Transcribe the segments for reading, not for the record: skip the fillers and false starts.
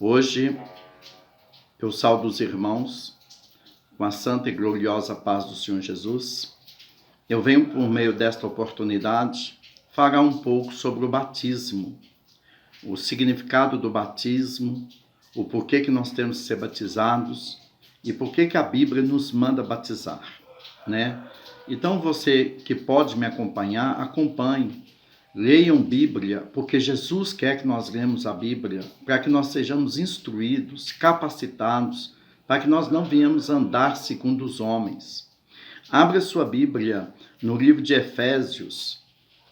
Hoje eu saúdo os irmãos com a santa e gloriosa paz do Senhor Jesus. Eu venho, por meio desta oportunidade, falar um pouco sobre o batismo, o significado do batismo, o porquê que nós temos que ser batizados e porquê que a Bíblia nos manda batizar, né? Então você que pode me acompanhar, acompanhe. Leiam Bíblia, porque Jesus quer que nós lemos a Bíblia, para que nós sejamos instruídos, capacitados, para que nós não venhamos andar segundo os homens. Abra sua Bíblia no livro de Efésios.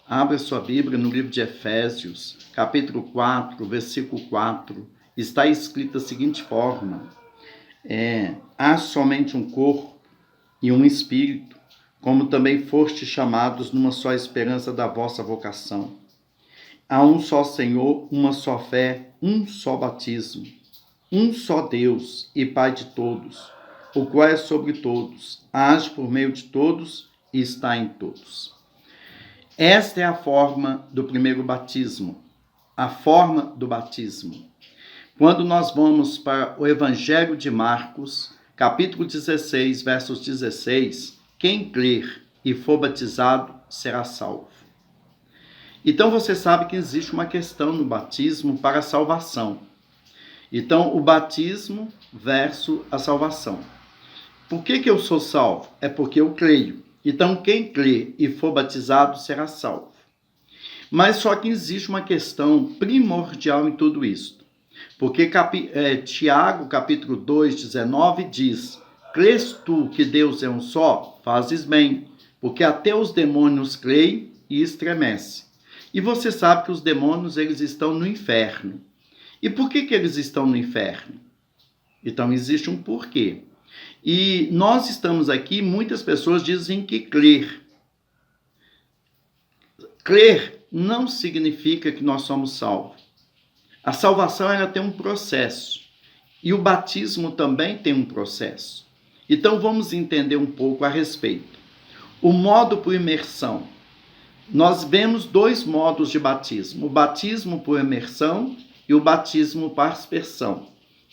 Abra sua Bíblia no livro de Efésios, capítulo 4, versículo 4. Está escrito da seguinte forma: há somente um corpo e um espírito, como também foste chamados numa só esperança da vossa vocação. Há um só Senhor, uma só fé, um só batismo, um só Deus e Pai de todos, o qual é sobre todos, age por meio de todos e está em todos. Esta é a forma do primeiro batismo, a forma do batismo. Quando nós vamos para o Evangelho de Marcos, capítulo 16, versos 16, quem crer e for batizado será salvo. Então você sabe que existe uma questão no batismo para a salvação. Então o batismo versus a salvação. Por que eu sou salvo? É porque eu creio. Então quem crer e for batizado será salvo. Mas só que existe uma questão primordial em tudo isso. Porque Tiago, capítulo 2, 19, diz: crês tu que Deus é um só? Fazes bem, porque até os demônios creem e estremecem. E você sabe que os demônios, eles estão no inferno. E por que eles estão no inferno? Então existe um porquê. E nós estamos aqui, muitas pessoas dizem que crer. Crer não significa que nós somos salvos. A salvação, ela tem um processo. E o batismo também tem um processo. Então vamos entender um pouco a respeito. O modo por imersão. Nós vemos dois modos de batismo. O batismo por imersão e o batismo por aspersão.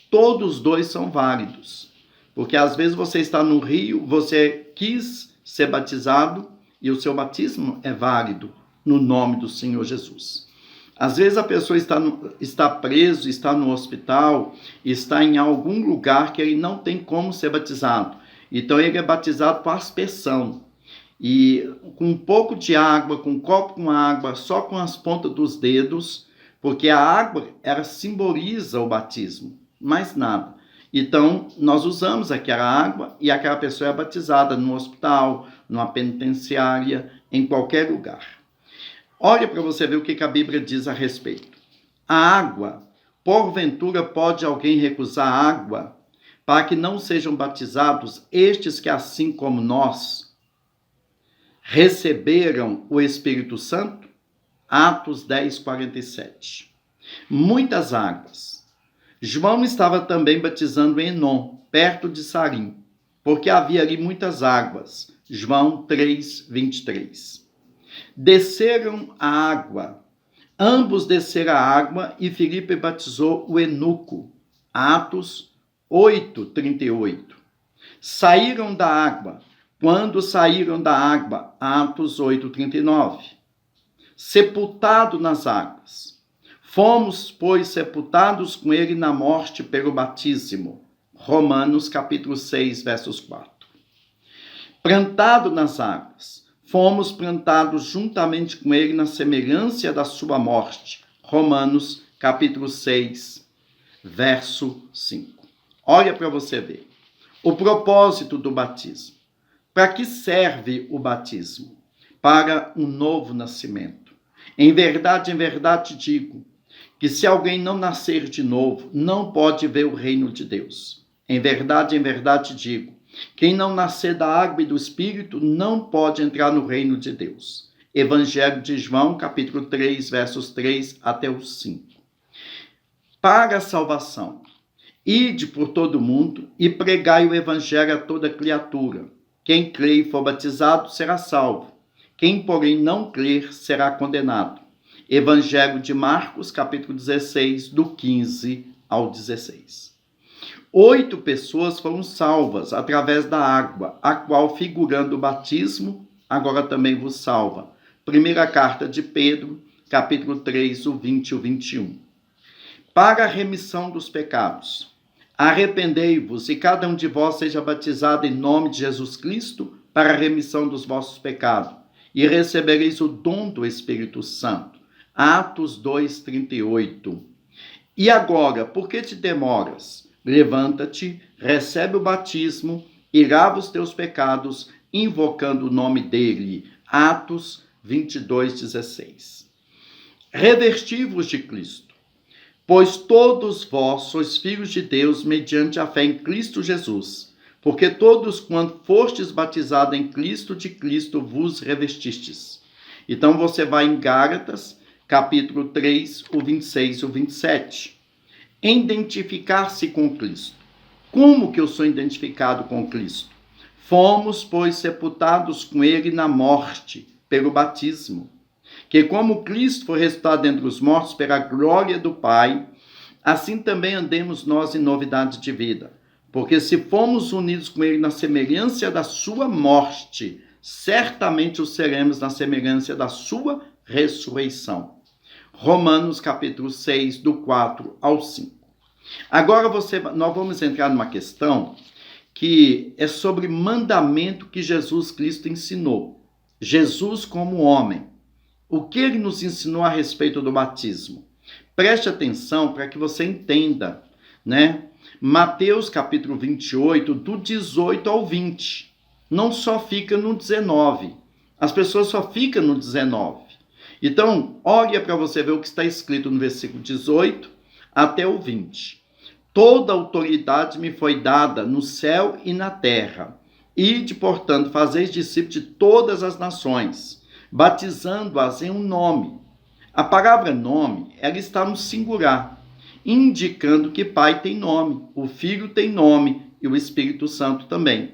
Todos os dois são válidos. Porque às vezes você está no rio, você quis ser batizado e o seu batismo é válido no nome do Senhor Jesus. Às vezes a pessoa está preso, está no hospital, está em algum lugar que ele não tem como ser batizado. Então ele é batizado por aspersão. E com um pouco de água, com um copo com água, só com as pontas dos dedos, porque a água, ela simboliza o batismo, mais nada. Então nós usamos aquela água e aquela pessoa é batizada no hospital, numa penitenciária, em qualquer lugar. Olha para você ver o que a Bíblia diz a respeito. A água, porventura pode alguém recusar a água para que não sejam batizados estes que, assim como nós, receberam o Espírito Santo? Atos 10, 47. Muitas águas. João estava também batizando em Enom, perto de Sarim, porque havia ali muitas águas. João 3, 23. Desceram a água. Ambos desceram a água e Filipe batizou o eunuco. Atos 8, 38. Saíram da água. Quando saíram da água, Atos 8, 39. Sepultado nas águas. Fomos, pois, sepultados com ele na morte pelo batismo. Romanos, capítulo 6, versos 4. Plantado nas águas. Fomos plantados juntamente com ele na semelhança da sua morte. Romanos, capítulo 6, verso 5. Olha para você ver. O propósito do batismo. Para que serve o batismo? Para um novo nascimento. Em verdade digo que se alguém não nascer de novo, não pode ver o reino de Deus. Em verdade digo, quem não nascer da água e do Espírito não pode entrar no reino de Deus. Evangelho de João, capítulo 3, versos 3 até os 5. Para a salvação, ide por todo o mundo e pregai o evangelho a toda criatura. Quem crê e for batizado será salvo. Quem, porém, não crer será condenado. Evangelho de Marcos, capítulo 16, do 15 ao 16. 8 pessoas foram salvas através da água, a qual, figurando o batismo, agora também vos salva. Primeira carta de Pedro, capítulo 3, o 20 e o 21. Para a remissão dos pecados, arrependei-vos e cada um de vós seja batizado em nome de Jesus Cristo para a remissão dos vossos pecados, e recebereis o dom do Espírito Santo. Atos 2, 38. E agora, por que te demoras? Levanta-te, recebe o batismo e lava os teus pecados, invocando o nome dele. Atos 22, 16. Revesti-vos de Cristo, pois todos vós sois filhos de Deus mediante a fé em Cristo Jesus, porque todos quanto fostes batizados em Cristo, de Cristo vos revestistes. Então você vai em Gálatas, capítulo 3, o 26 e o 27. Identificar-se com Cristo. Como que eu sou identificado com Cristo? Fomos, pois, sepultados com ele na morte, pelo batismo. Que como Cristo foi ressuscitado dentre os mortos pela glória do Pai, assim também andemos nós em novidade de vida. Porque se fomos unidos com ele na semelhança da sua morte, certamente o seremos na semelhança da sua ressurreição. Romanos capítulo 6, do 4 ao 5. Agora nós vamos entrar numa questão que é sobre mandamento que Jesus Cristo ensinou. Jesus como homem. O que ele nos ensinou a respeito do batismo? Preste atenção para que você entenda, né? Mateus capítulo 28, do 18 ao 20. Não só fica no 19. As pessoas só ficam no 19. Então, olha para você ver o que está escrito no versículo 18 até o 20. Toda autoridade me foi dada no céu e na terra. Ide, portanto, fazeis discípulos de todas as nações, batizando-as em um nome. A palavra nome, ela está no singular, indicando que Pai tem nome, o Filho tem nome e o Espírito Santo também.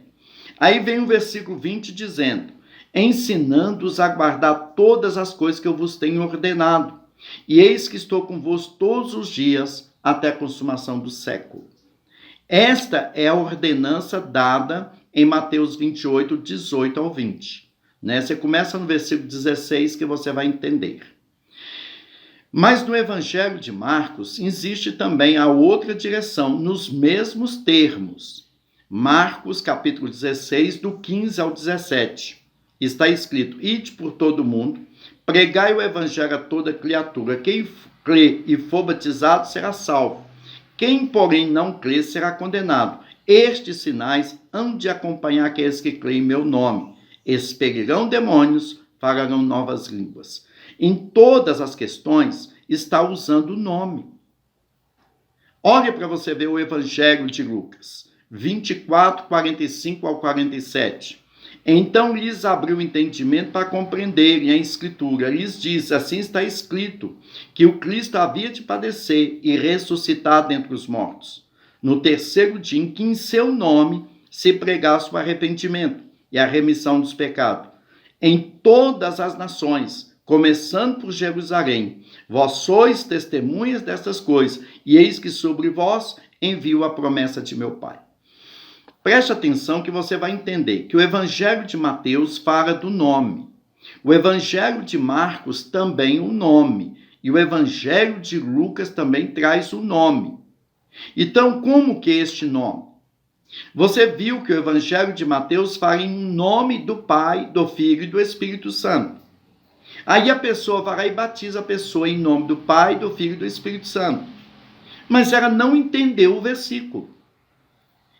Aí vem o versículo 20 dizendo: ensinando-os a guardar todas as coisas que eu vos tenho ordenado. E eis que estou convosco todos os dias, até a consumação do século. Esta é a ordenança dada em Mateus 28, 18 ao 20. Né? Você começa no versículo 16 que você vai entender. Mas no Evangelho de Marcos existe também a outra direção, nos mesmos termos. Marcos capítulo 16, do 15 ao 17. Está escrito: ide por todo o mundo, pregai o evangelho a toda criatura. Quem crê e for batizado será salvo. Quem, porém, não crê será condenado. Estes sinais hão de acompanhar aqueles que creem em meu nome. Expelirão demônios, falarão novas línguas. Em todas as questões está usando o nome. Olha para você ver o Evangelho de Lucas 24, 45 ao 47. Então lhes abriu o entendimento para compreenderem a Escritura. Lhes disse: assim está escrito, que o Cristo havia de padecer e ressuscitar dentre os mortos, no terceiro dia, em que em seu nome se pregasse o arrependimento e a remissão dos pecados, em todas as nações, começando por Jerusalém. Vós sois testemunhas destas coisas, e eis que sobre vós envio a promessa de meu Pai. Preste atenção que você vai entender que o Evangelho de Mateus fala do nome. O Evangelho de Marcos também o nome. E o Evangelho de Lucas também traz o nome. Então, como que é este nome? Você viu que o Evangelho de Mateus fala em nome do Pai, do Filho e do Espírito Santo. Aí a pessoa vai lá e batiza a pessoa em nome do Pai, do Filho e do Espírito Santo. Mas ela não entendeu o versículo.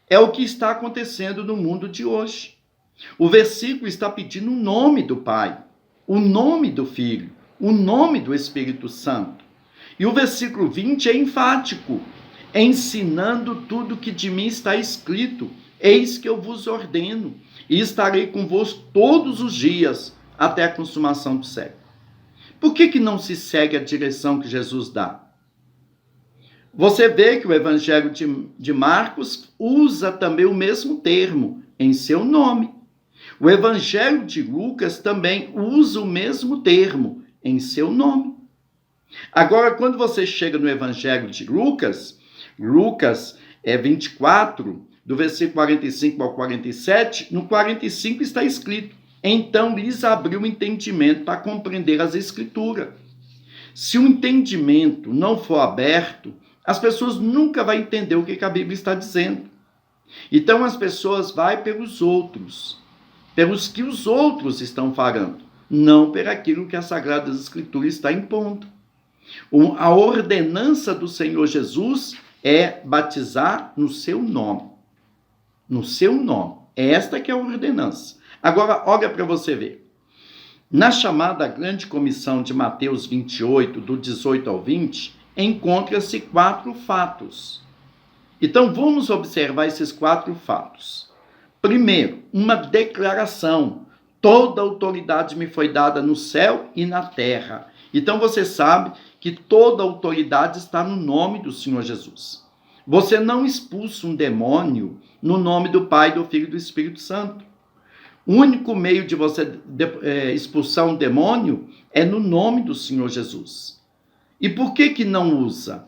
É o que está acontecendo no mundo de hoje. O versículo está pedindo o nome do Pai, o nome do Filho, o nome do Espírito Santo. E o versículo 20 é enfático, ensinando tudo que de mim está escrito. Eis que eu vos ordeno, e estarei convosco todos os dias, até a consumação do século. Por que não se segue a direção que Jesus dá? Você vê que o Evangelho de Marcos usa também o mesmo termo em seu nome. O Evangelho de Lucas também usa o mesmo termo em seu nome. Agora, quando você chega no Evangelho de Lucas, Lucas 24, do versículo 45 ao 47, no 45 está escrito: então lhes abriu o entendimento para compreender as Escrituras. Se o entendimento não for aberto, as pessoas nunca vão entender o que a Bíblia está dizendo. Então as pessoas vão pelos outros, pelos que os outros estão falando, não por aquilo que a Sagrada Escritura está impondo. A ordenança do Senhor Jesus é batizar no seu nome. No seu nome. Esta que é a ordenança. Agora, olha para você ver. Na chamada Grande Comissão de Mateus 28, do 18 ao 20, encontra-se 4 fatos. Então, vamos observar esses 4 fatos. Primeiro, uma declaração. Toda autoridade me foi dada no céu e na terra. Então, você sabe que toda autoridade está no nome do Senhor Jesus. Você não expulsa um demônio no nome do Pai, do Filho e do Espírito Santo. O único meio de você expulsar um demônio é no nome do Senhor Jesus. E por que não usa?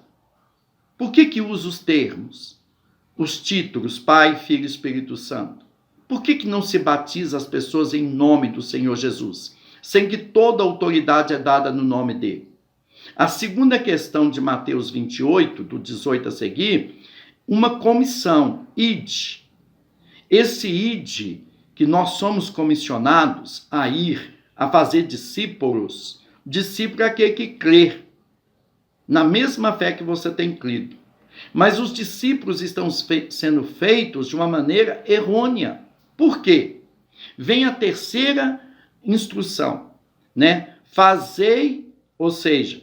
Por que usa os termos, os títulos, Pai, Filho e Espírito Santo? Por que não se batiza as pessoas em nome do Senhor Jesus, sem que toda autoridade é dada no nome dele? A segunda questão de Mateus 28, do 18 a seguir, uma comissão, id. Esse id, que nós somos comissionados a ir, a fazer discípulos. Discípulo é aquele que crê, na mesma fé que você tem crido. Mas os discípulos estão sendo feitos de uma maneira errônea. Por quê? Vem a terceira instrução, né? Fazei, ou seja,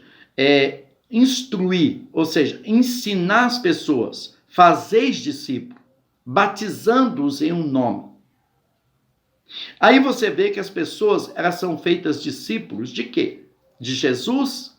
instruir, ou seja, ensinar as pessoas. Fazeis discípulos, batizando-os em um nome. Aí você vê que as pessoas, elas são feitas discípulos de quê? De Jesus?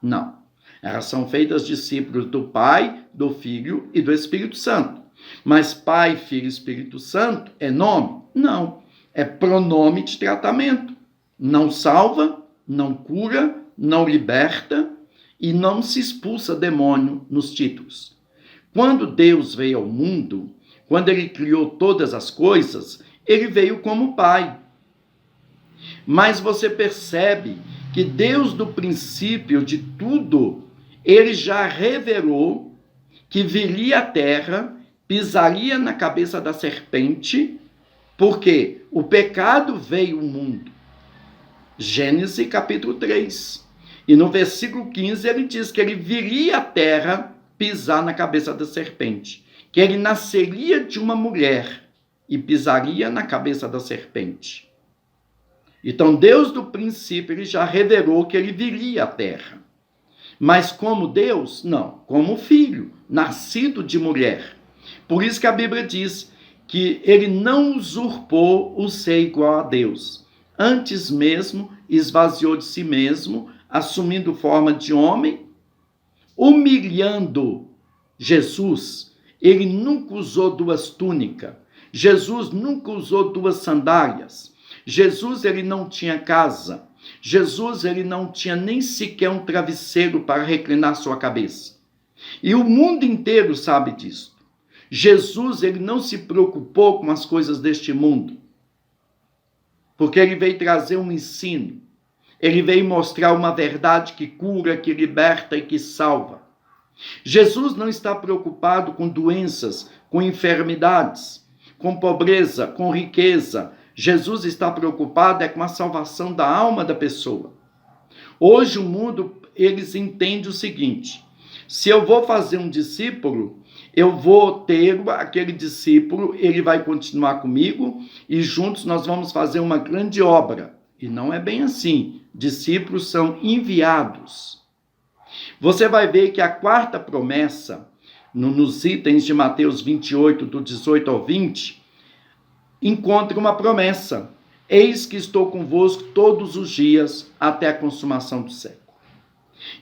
Não. Elas são feitas discípulos do Pai, do Filho e do Espírito Santo. Mas Pai, Filho e Espírito Santo é nome? Não. É pronome de tratamento. Não salva, não cura, não liberta e não se expulsa demônio nos títulos. Quando Deus veio ao mundo, quando ele criou todas as coisas, ele veio como Pai. Mas você percebe que Deus, do princípio de tudo, ele já revelou que viria à terra, pisaria na cabeça da serpente, porque o pecado veio ao mundo. Gênesis capítulo 3. E no versículo 15 ele diz que ele viria à terra pisar na cabeça da serpente, que ele nasceria de uma mulher e pisaria na cabeça da serpente. Então Deus do princípio ele já revelou que ele viria à terra. Mas como Deus? Não, como filho, nascido de mulher. Por isso que a Bíblia diz que ele não usurpou o ser igual a Deus. Antes mesmo esvaziou de si mesmo, assumindo forma de homem, humilhando Jesus. Ele nunca usou 2 túnicas. Jesus nunca usou 2 sandálias. Jesus ele não tinha casa. Jesus ele não tinha nem sequer um travesseiro para reclinar sua cabeça. E o mundo inteiro sabe disso. Jesus ele não se preocupou com as coisas deste mundo, porque ele veio trazer um ensino. Ele veio mostrar uma verdade que cura, que liberta e que salva. Jesus não está preocupado com doenças, com enfermidades, com pobreza, com riqueza. Jesus está preocupado com a salvação da alma da pessoa. Hoje o mundo, eles entendem o seguinte: se eu vou fazer um discípulo, eu vou ter aquele discípulo, ele vai continuar comigo e juntos nós vamos fazer uma grande obra. E não é bem assim. Discípulos são enviados. Você vai ver que a 4ª promessa, nos itens de Mateus 28, do 18 ao 20, encontra uma promessa. Eis que estou convosco todos os dias até a consumação do século.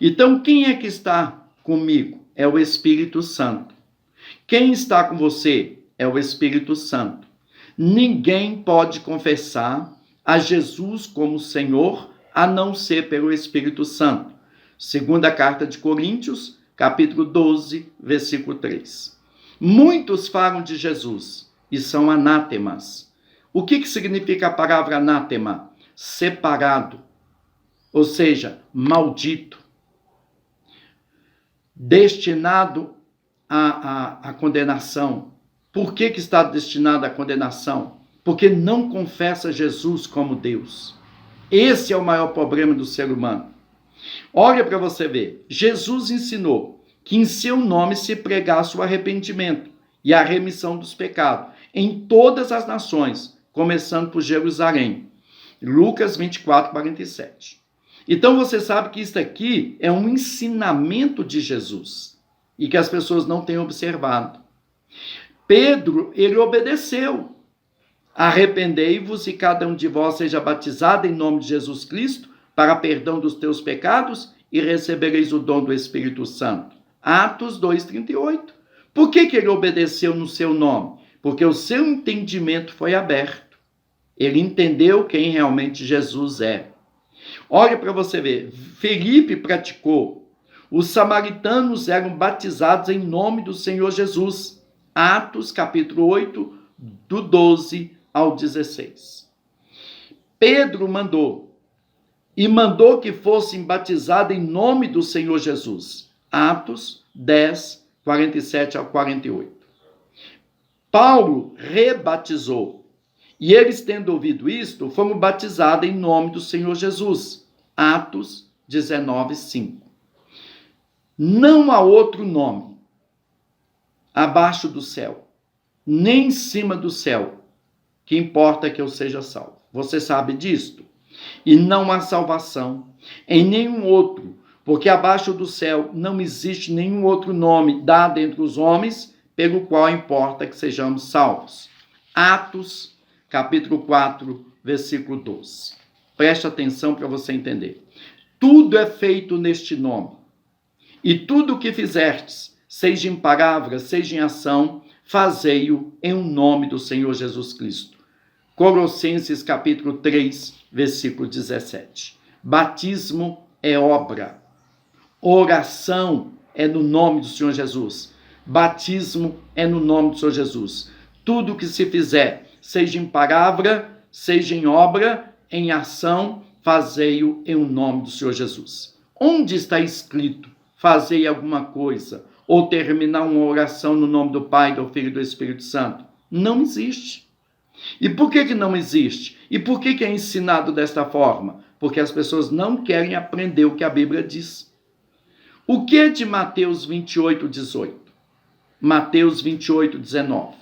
Então, quem é que está comigo? É o Espírito Santo. Quem está com você? É o Espírito Santo. Ninguém pode confessar a Jesus como Senhor, a não ser pelo Espírito Santo. Segunda carta de Coríntios, capítulo 12, versículo 3. Muitos falam de Jesus e são anátemas. O que significa a palavra anátema? Separado, ou seja, maldito, destinado à condenação. Por que está destinado à condenação? Porque não confessa Jesus como Deus. Esse é o maior problema do ser humano. Olha para você ver. Jesus ensinou que em seu nome se pregasse o arrependimento e a remissão dos pecados em todas as nações, começando por Jerusalém. Lucas 24, 47. Então você sabe que isso aqui é um ensinamento de Jesus e que as pessoas não têm observado. Pedro, ele obedeceu. Arrependei-vos e cada um de vós seja batizado em nome de Jesus Cristo para perdão dos teus pecados e recebereis o dom do Espírito Santo. Atos 2:38. Por que ele obedeceu no seu nome? Porque o seu entendimento foi aberto. Ele entendeu quem realmente Jesus é. Olha para você ver, Felipe praticou. Os samaritanos eram batizados em nome do Senhor Jesus. Atos capítulo 8, do 12 ao 16. Pedro mandou que fossem batizados em nome do Senhor Jesus. Atos 10, 47 ao 48. Paulo rebatizou. E eles, tendo ouvido isto, foram batizados em nome do Senhor Jesus. Atos 19, 5. Não há outro nome abaixo do céu, nem em cima do céu, que importa que eu seja salvo. Você sabe disto? E não há salvação em nenhum outro, porque abaixo do céu não existe nenhum outro nome dado entre os homens, pelo qual importa que sejamos salvos. Atos, capítulo 4, versículo 12. Preste atenção para você entender. Tudo é feito neste nome. E tudo o que fizerdes, seja em palavra, seja em ação, fazei-o em nome do Senhor Jesus Cristo. Colossenses capítulo 3, versículo 17. Batismo é obra. Oração é no nome do Senhor Jesus. Batismo é no nome do Senhor Jesus. Tudo que se fizer, seja em palavra, seja em obra, em ação, fazei-o em nome do Senhor Jesus. Onde está escrito, fazei alguma coisa, ou terminar uma oração no nome do Pai, do Filho e do Espírito Santo? Não existe. E por que não existe? E por que é ensinado desta forma? Porque as pessoas não querem aprender o que a Bíblia diz. O que é de Mateus 28, 18? Mateus 28, 19.